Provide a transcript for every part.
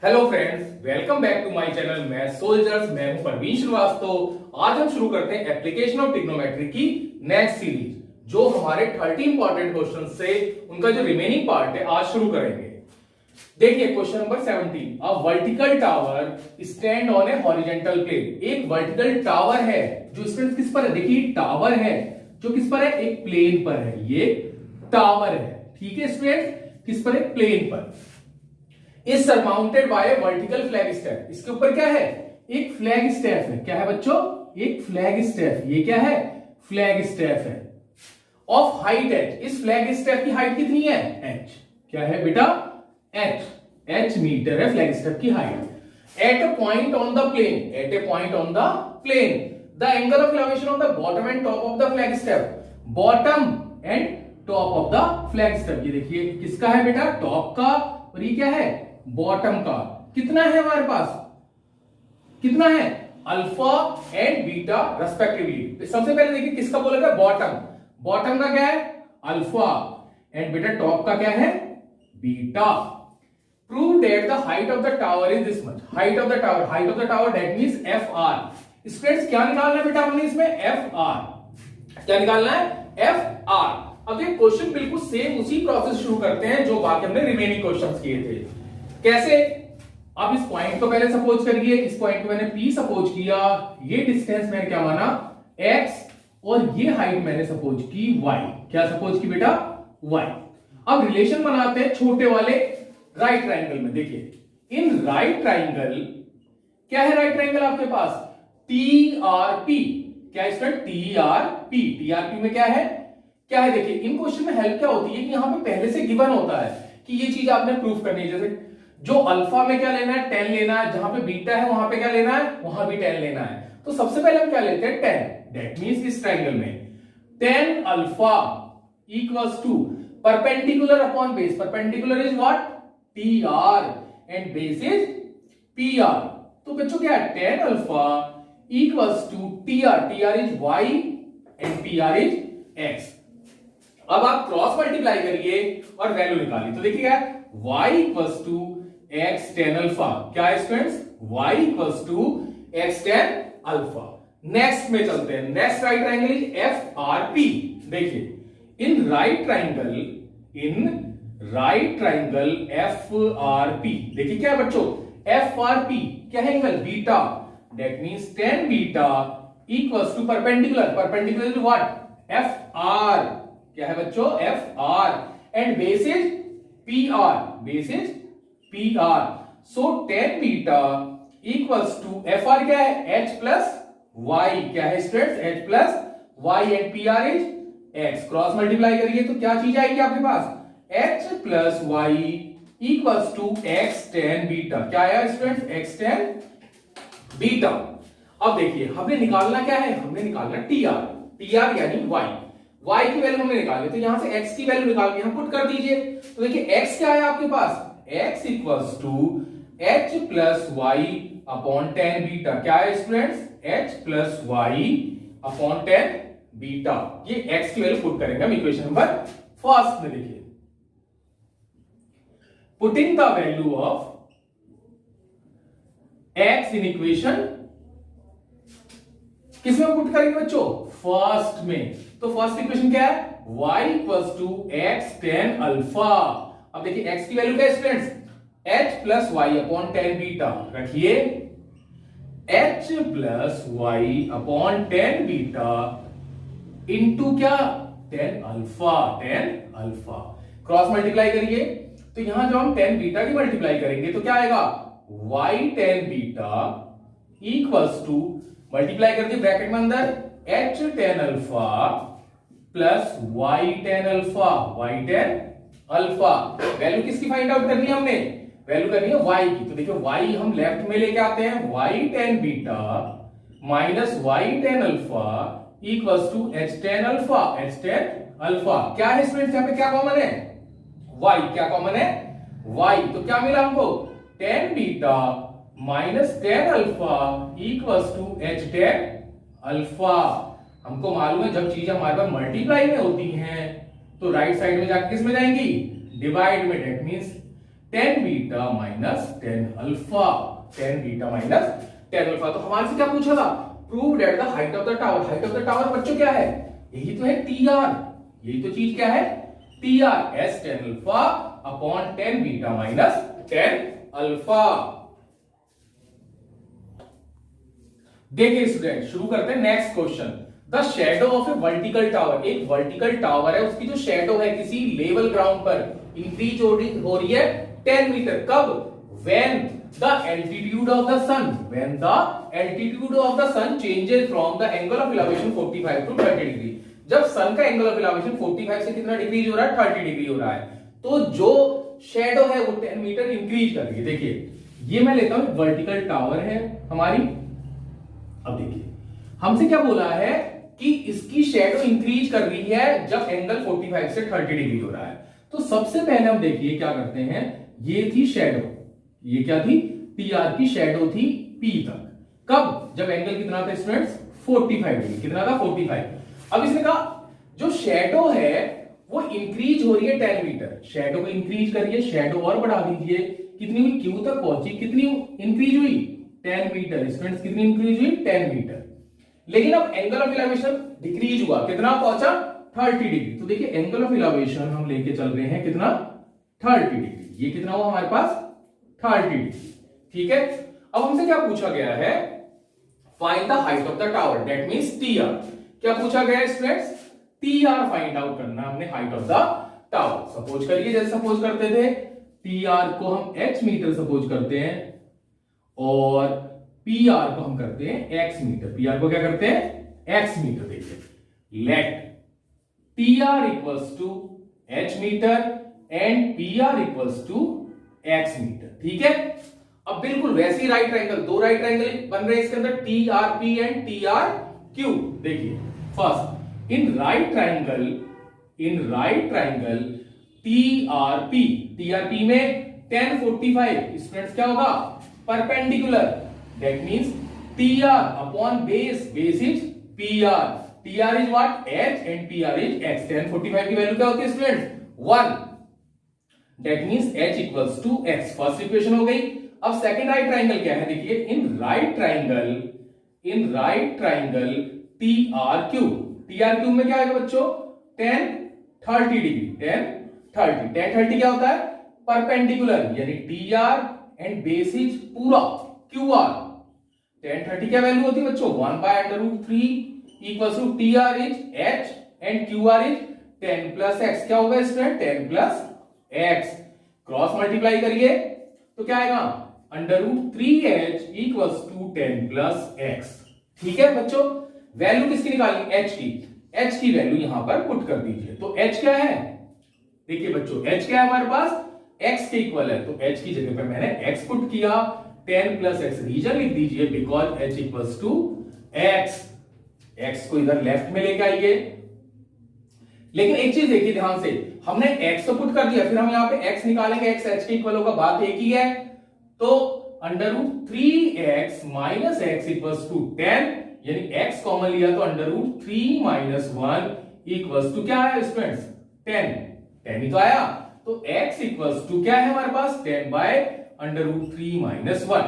Hello friends, welcome back to my channel math soldiers. मैं हूं प्रवीण श्रीवास्तव। आज हम शुरू करते हैं एप्लीकेशन ऑफ ट्रिग्नोमेट्री की नेक्स्ट सीरीज, जो हमारे 30 इंपॉर्टेंट क्वेश्चन से उनका जो रिमेनिंग पार्ट है आज शुरू करेंगे। देखिए question number 17, a vertical tower stand on a horizontal plane. एक वर्टिकल टावर है जो स्टूडेंट्स किस पर है, देखिए टावर है जो किस पर है, एक प्लेन पर है। ये टावर है, ठीक है स्टूडेंट, किस पर है, प्लेन पर। Is surmounted bye A vertical flag step. इसके ऊपर क्या है, एक फ्लैग स्टेप है। क्या है बच्चों, एक फ्लैग स्टेप। ये क्या है, फ्लैग स्टेप है। ऑफ हाइट एच, इस फ्लैग स्टेप की हाइट कितनी है, एच। क्या है बेटा, एच मीटर है फ्लैग स्टेप की height. At a point on the plane, at a point on the plane, the angle of elevation of the bottom and top of the flag staff. Bottom and top of the flag staff. ये देखिए किसका है बेटा, top का, और ये क्या है, बॉटम का। कितना है हमारे पास, कितना है, अल्फा एंड बीटा रेस्पेक्टिवली। सबसे पहले देखिए किसका बोला गया, बॉटम। बॉटम का क्या है, अल्फा, एंड बेटा टॉप का क्या है, beta. Prove that the height of the tower is this much. Height of the tower, height of the tower that means F R. Students क्या निकालना है बेटा हमने इसमें, एफ आर। क्या निकालना है, एफ आर। अब ये क्वेश्चन बिल्कुल सेम उसी प्रोसेस शुरू करते हैं जो बाकी हमने रिमेनिंग क्वेश्चंस किए थे। कैसे, अब इस पॉइंट को पहले सपोज करिए, इस पॉइंट को मैंने P सपोज किया, ये डिस्टेंस मैंने क्या माना x, और ये हाइट मैंने सपोज की y। क्या सपोज की बेटा, y। अब रिलेशन बनाते हैं छोटे वाले राइट ट्राइंगल में। देखिए इन राइट ट्राइंगल, क्या है राइट ट्राइंगल आपके पास, TRP। क्या इसका TRP, TRP में क्या है, क्या है, देखिए इन क्वेश्चन में हेल्प क्या होती है कि यहां पे पहले से गिवन होता है कि ये चीज आपने प्रूफ करनी है। जैसे जो अल्फा में क्या लेना है, 10 लेना है, जहां पे बीटा है वहां पे क्या लेना है, वहां भी 10 लेना है। तो सबसे पहले हम क्या लेते हैं, 10। दैट मींस इस ट्रायंगल में 10 alpha equals to perpendicular upon base. Perpendicular is what, TR, and base is PR। तो बच्चों क्या है, 10 alpha equals to TR, TR is Y and PR is X। अब आप क्रॉस मल्टीप्लाई करिए और वैल्यू निकालिए। तो देखिए y equals to x tan alpha. क्या है students, y equals to x tan alpha. Next में चलते हैं, next right triangle is FRP। देखिए इन राइट ट्रायंगल FRP, देखिए क्या है बच्चों, FRP क्या है, angle beta. That means tan beta equals to perpendicular, perpendicular is what, FR। क्या है बच्चों, FR, and base is PR, base is PR। So tan beta equals to FR क्या है, H प्लस Y। क्या है students, H plus Y, and PR is X। Cross multiply करिए तो क्या चीज आएगी आपके पास, H plus Y equals to X tan beta. क्या आया स्टूडेंट्स, X tan बीटा। अब देखिए हमने निकालना क्या है, हमने निकालना TR यानी Y। y की वैल्यू हमने निकाली, तो यहां से x की वैल्यू निकाल के यहां पुट कर दीजिए। तो देखिए x क्या है आपके पास, x equals to h plus y upon tan beta. क्या है students, h plus y upon tan beta. ये x की वैल्यू पुट करेंगे हम इक्वेशन नंबर फर्स्ट में। देखिए putting the value of x in equation, किसमें पुट करेंगे बच्चों, फर्स्ट में। तो फर्स्ट इक्वेशन क्या है, y equals to x tan alpha. अब देखिए x की वैल्यू क्या है students, h plus y upon tan beta. रखिए h plus y upon tan beta into क्या, tan alpha, tan alpha. Cross multiply करिए तो यहां जो हम tan बीटा की मल्टीप्लाई करेंगे तो क्या आएगा, y tan beta equals to, multiply कर दिए ब्रैकेट में अंदर, h tan alpha plus y tan alpha, y tan alpha. Value किसकी फाइंड आउट करनी है हमने, वैल्यू करनी है y की। तो देखिए y हम लेफ्ट में लेके आते हैं, y tan beta minus y tan alpha equals to h tan alpha, h tan alpha. क्या है स्टूडेंट्स, यहां पे क्या कॉमन है, y। क्या कॉमन है, y। तो क्या मिला हमको, tan beta minus tan alpha equals to h tan alpha. हमको मालूम है जब चीजें हमारे पास मल्टीप्लाई में होती हैं तो राइट साइड में जाकर किस में जाएंगी, डिवाइड में। That means 10 beta minus 10 alpha, 10 beta minus 10 alpha. तो हमारे से क्या पूछा था? Prove that the height of the tower. Height of the tower बच्चों क्या है? यही तो है टी आर, यही तो चीज क्या है? T R, S 10 alpha upon 10 beta minus 10 alpha. देखिए स्टूडेंट, शुरू करते हैं next question. The shadow of a vertical tower, एक वर्टिकल टावर है, उसकी जो शेडो है किसी लेवल ग्राउंड पर इंक्रीज हो रही है 10 मीटर। कब? When the altitude of the sun, when the altitude of the sun changes from the angle of elevation 45 to 30 degree. जब सन का एंगल ऑफ इलेवेशन 45 से कितना डिग्री हो रहा है? 30 डिग्री हो रहा है। तो जो शेडो है वो 10 मीटर इंक्रीज कर रही है। देखिए ये मैं लेता हूं वर्टिकल टावर है हमारी। अब देखिए हमसे क्या बोला है कि इसकी शेडो इंक्रीज कर रही है जब एंगल 45 से 30 डिग्री हो रहा है। तो सबसे पहले हम देखिए क्या करते हैं, ये थी शेडो, ये क्या थी? टी आर की शेडो थी पी तक। कब? जब एंगल कितना था स्टूडेंट्स? 45 डिग्री। कितना था? 45। अब इसने कहा जो शेडो है वो इंक्रीज हो रही है 10 मीटर। शेडो को इंक्रीज करिए, शेडो और बढ़ा दीजिए। कितनी हुई? क्यू तक पहुंची। कितनी इंक्रीज हुई? 10 मीटर। स्टूडेंट्स कितनी इंक्रीज हुई? 10 मीटर। लेकिन अब एंगल ऑफ इलेवेशन डिक्रीज हुआ, कितना पहुंचा? 30 डिग्री। तो देखिए एंगल ऑफ इलेवेशन हम लेके चल रहे हैं कितना? 30 डिग्री। ये कितना हुआ हमारे पास? 30 डिग्री। ठीक है। अब हमसे क्या पूछा गया है? Find the height of the tower, that means T are. क्या पूछा गया है students? T R find out करना हमने, height of the tower. Suppose करिए, जैसे सपोज करते थे टी आर को हम h मीटर सपोज करते हैं और पी आर को हम करते हैं x मीटर। पी आर को क्या करते हैं? x metre. देखिए let T R equals to h metre and P R equals to x meter. ठीक है। अब बिल्कुल वैसी राइट ट्रायंगल, दो राइट ट्रायंगल बन रहे हैं इसके अंदर, T R P and T R Q. देखिए first in right triangle T R P में 10 45 स्टूडेंट्स क्या होगा? Perpendicular. That means T R upon base, base is P R. T R is what? h and P R is x। 10 45 की value क्या होती है students? 1। That means h equals to x। First equation हो गई। अब second right triangle क्या है? देखिए in right triangle T R Q. T R Q में क्या आएगा बच्चों? 10 30 डिग्री। 10 30 क्या होता है? परपेंडिकुलर, यानी T R and base is पूरा क्यू आर। 10 30 क्या वैल्यू होती है बच्चों? 1/√3 equals to T R is h and Q R is 10 plus x। क्या होगा student? 10 plus x। Cross multiply करिए तो क्या आएगा? √3h equals to 10 plus x। ठीक है बच्चों, वैल्यू किसकी निकालनी? h की। h की वैल्यू यहां पर पुट कर दीजिए। तो h क्या है? देखिए बच्चों h क्या है हमारे पास? x के इक्वल है। तो h की जगह पर मैंने x पुट किया। 10 प्लस x रीजन लिख दीजिए because h equals to x। x को इधर लेफ्ट में लेके आइए। लेकिन एक चीज देखिए ध्यान से, हमने x तो पुट कर दिया, फिर हम यहां पे x निकालेंगे, x h के इक्वल होगा, बात एक ही है। तो √3x minus x equals to 10, यानी x कॉमन लिया तो √3 माइनस 1 इक्वल्स टू क्या है स्टूडेंट्स? 10 ही तो आया। तो x इक्वल्स टू क्या है हमारे पास? 10/√3 माइनस 1।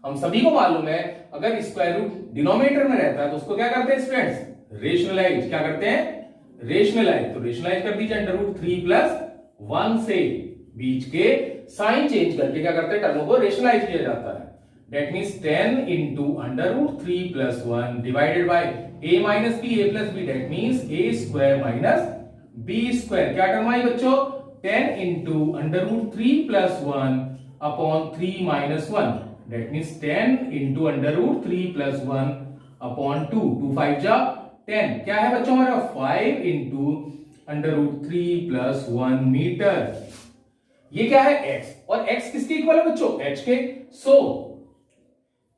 हम सभी को मालूम है अगर स्क्वायर रूट डिनोमिनेटर में रहता है तो उसको क्या करते हैं स्टूडेंट्स? रेशनलाइज। क्या करते हैं? रेशनलाइज। तो रेशनलाइज कर दीजिए √3 प्लस 1 से बीच के साइन चेंज करके क्या करते हैं? टर्मों को रेशनलाइज किया जाता है। That means 10 into √3 plus 1 divided by a minus b, a plus b, that means a square minus b square। क्या टर्म आई बच्चों? 10 into √3 plus 1 upon 3 minus 1, that means 10 into √3 plus 1 upon 2, 2 5 जा 10। क्या है बच्चों हमारा? 5 into √3 plus 1 मीटर। ये क्या है? x। और x किसके इक्वल है बच्चों? h के। सो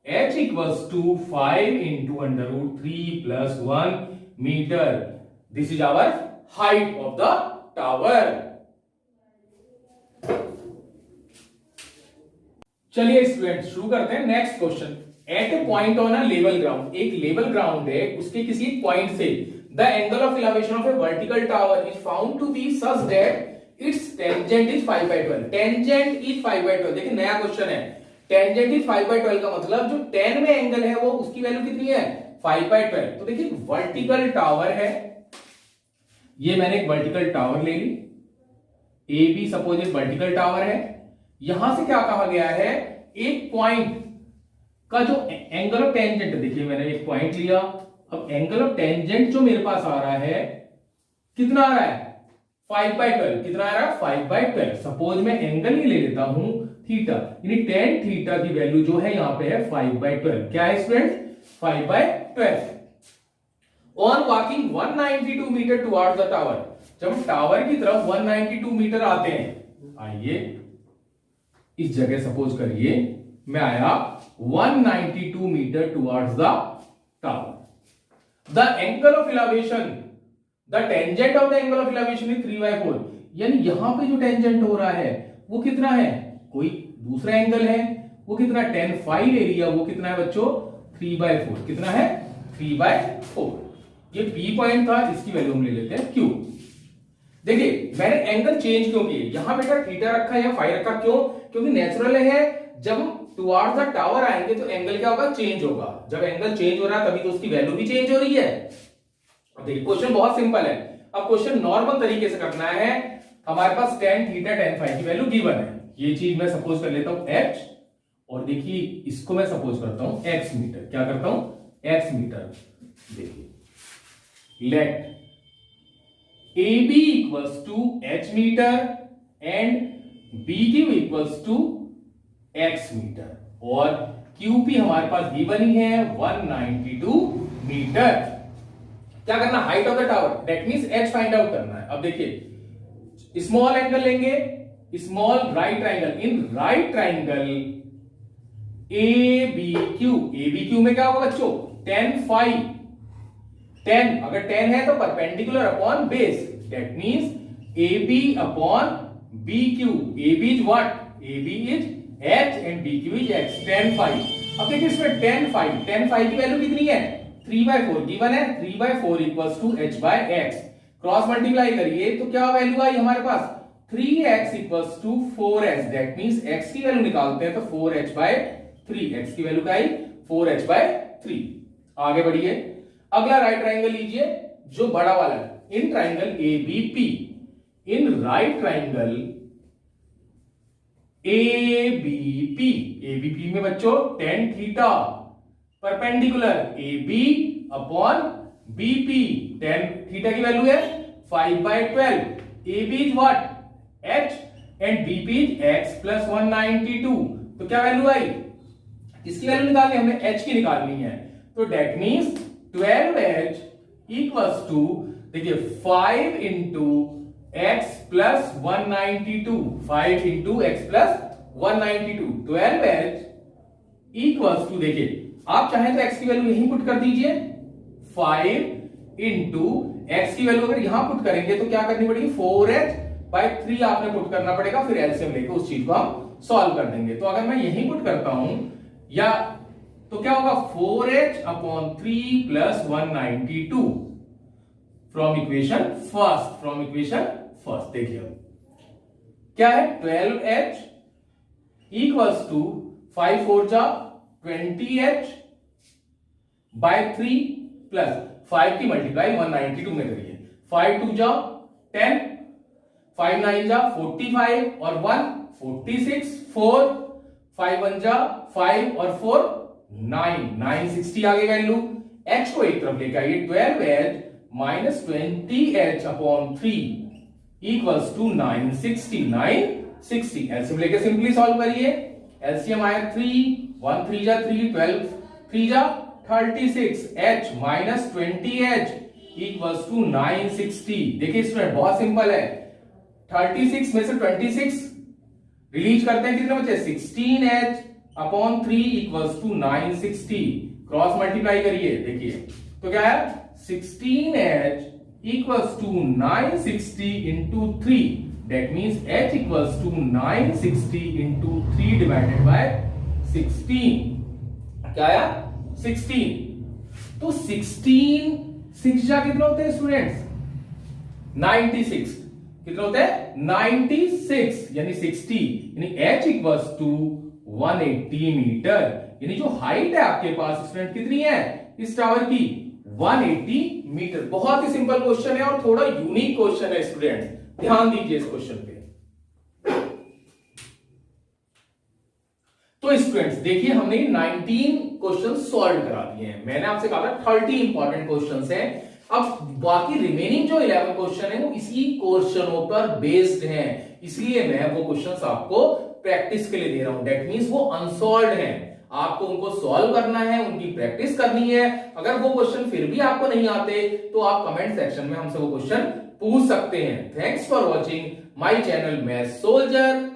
h equals to 5 into √3 plus 1 meter. This is our height of the tower. चलिए स्टूडेंट शुरू करते हैं next question. At a point on a level ground, एक लेवल ग्राउंड है, उसके किसी पॉइंट से the angle of elevation of a vertical tower is found to be such that its tangent is 5/12। Tangent is 5/12। देखिए नया question है, tangent is 5/12 का मतलब जो 10 में एंगल है वो उसकी वैल्यू कितनी है 5/12। तो देखिए वर्टिकल टावर है, ये मैंने एक वर्टिकल टावर ले ली, ए बी सपोज एक वर्टिकल टावर है। यहां से क्या कहा गया है, एक पॉइंट का जो एंगल ऑफ टेंजेंट, देखिए मैंने एक पॉइंट लिया, अब एंगल ऑफ टेंजेंट जो मेरे पास आ रहा है कितना आ रहा है 5/12। कितना आ रहा है 5/12। सपोज मैं एंगल ही ले लेता हूं थीटा, यानी tan थीटा की वैल्यू जो है यहां पे है 5/12। क्या है student 5/12। On walking 192 metre towards the tower, जब टावर की तरफ 192 मीटर आते हैं, आइए इस जगह सपोज करिए मैं आया 192 metre towards the tower, the angle of elevation, the tangent of the angle of elevation is 3/4। यानी यहां पे जो टेंजेंट हो रहा है वो कितना है, कोई दूसरा एंगल है, वो कितना tan phi ले लिया, वो कितना है बच्चों 3/4। कितना है 3/4। ये P पॉइंट था, इसकी वैल्यू हम ले लेते हैं Q। देखिए मैंने एंगल चेंज क्यों किए, यहां बेटा थीटा रखा या फाई रखा, क्यों, क्योंकि नेचुरल है जब हम टुवर्ड्स द टावर आएंगे तो एंगल क्या होगा चेंज होगा। जब एंगल चेंज हो रहा है तभी तो उसकी वैल्यू भी चेंज हो रही है। अब देखिए क्वेश्चन बहुत सिंपल है। अब क्वेश्चन नॉर्मल तरीके से करना है, हमारे पास tan थीटा tan phi की वैल्यू गिवन है, ये चीज मैं सपोज कर लेता हूं h, और देखिए इसको मैं सपोज करता हूं x मीटर। क्या करता हूं x मीटर। देखिए let AB equals to h metre and BQ equals to x metre, और QP हमारे पास गिवन ही है 192 मीटर। क्या करना, height of the tower, that means h find out करना है। अब देखिए स्मॉल एंगल लेंगे, small right triangle, in right triangle ABQ, ABQ में क्या होगा बच्चों tan phi, tan अगर tan है तो perpendicular upon base, that means AB upon BQ। AB is what, AB is h and BQ is x, tan phi। अब देखिए इसमें tan phi की वैल्यू कितनी है 3/4 गिवन है, 3/4 equals to h/x। Cross multiply करिए तो क्या वैल्यू आई हमारे पास 3x equals to 4h, that means x की वैल्यू निकालते हैं तो 4h/3, x की वैल्यू क्या आई 4h/3। आगे बढ़िए, अगला राइट ट्राइंगल लीजिए जो बड़ा वाला है, in triangle ABP, in right triangle ABP में बच्चों tan theta perpendicular AB upon BP, tan theta की वैल्यू है 5/12। AB is what h and BP is x plus 192। तो क्या वैल्यू आई, किसकी वैल्यू निकालनी है, हमने h की निकालनी है, तो that means 12h equals to, देखिए 5 into x plus 192, 5 into x plus 192, 12h equals to, देखिए आप चाहें तो x की वैल्यू यहीं पुट कर दीजिए, 5 इंटू x की वैल्यू अगर यहां पुट करेंगे तो क्या करनी पड़ेगी 4h/3 आपने पुट करना पड़ेगा, फिर एलसीएम लेके उस चीज को हम सॉल्व कर देंगे। तो अगर मैं यहीं पुट करता हूं या तो क्या होगा 4h/3 plus 192 from equation first. देखिए क्या है 12h इक्वल्स टू 5 4 जा 20h/3 प्लस 5 की मल्टीप्लाई 192 में करिए, 5 2 जा 10, 5 9 जा 45 और 1 46, 4 5 1 जा 5 और 4 9, 960 आ गई वैल्यू। h को एक तरफ लेकर आइए, 12h minus 20h/3 equals to 960 LCM लेके सिंपली सॉल्व करिए। एलसीएम आया 3, 1 3 जा 3, 12 3 जा 36, h minus 20h equals to 960। देखिए इसमें बहुत सिंपल है, 36 में से 26 रिलीज करते हैं, कितने बचे 16h/3 equals to 960। Cross multiply करिए, देखिए तो क्या है 16h equals to 960 into 3, that means h equals to 960 into 3 divided by 16। क्या आया 16। तो 16 6 जा कितने होते हैं स्टूडेंट्स 96, कितने होते हैं 96 यानी 60 यानी h इक्वल्स टू 180 मीटर, यानी जो हाइट है आपके पास स्टूडेंट कितनी है इस टावर की 180 मीटर। बहुत ही सिंपल क्वेश्चन है और थोड़ा यूनिक क्वेश्चन है स्टूडेंट, ध्यान दीजिए इस क्वेश्चन पे। तो स्टूडेंट्स देखिए हमने 19 क्वेश्चन सॉल्व करा दिए हैं, मैंने आपसे कहा था 30 इंपॉर्टेंट क्वेश्चंस हैं। अब बाकी रिमेनिंग जो 11 क्वेश्चन है वो इसी क्वेश्चनों पर बेस्ड हैं, इसलिए मैं वो क्वेश्चंस आपको प्रैक्टिस के लिए दे रहा हूं। दैट मींस वो अनसॉल्व्ड हैं, आपको उनको सॉल्व करना है, उनकी प्रैक्टिस करनी है। अगर वो क्वेश्चन फिर भी आपको नहीं आते तो आप कमेंट सेक्शन में हमसे वो क्वेश्चन पूछ सकते हैं। Thanks for watching my channel maths soldier.